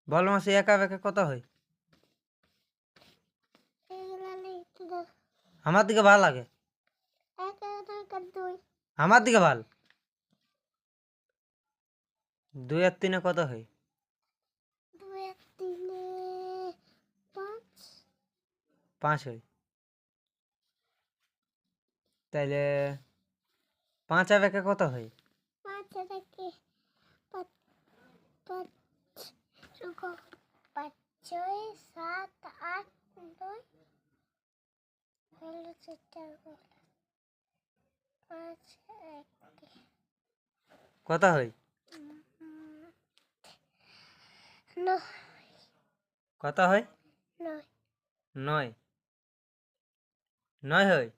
বল মাসি একা একা কত হয়? আমার দিকে ভাল লাগে, আমার দিকে ভাল। 2 আর 3 কত হয়? 5 হয়। তাইলে 5 আর একে কত হয়? কত হয়? কত হয়? 9। 9 হয়।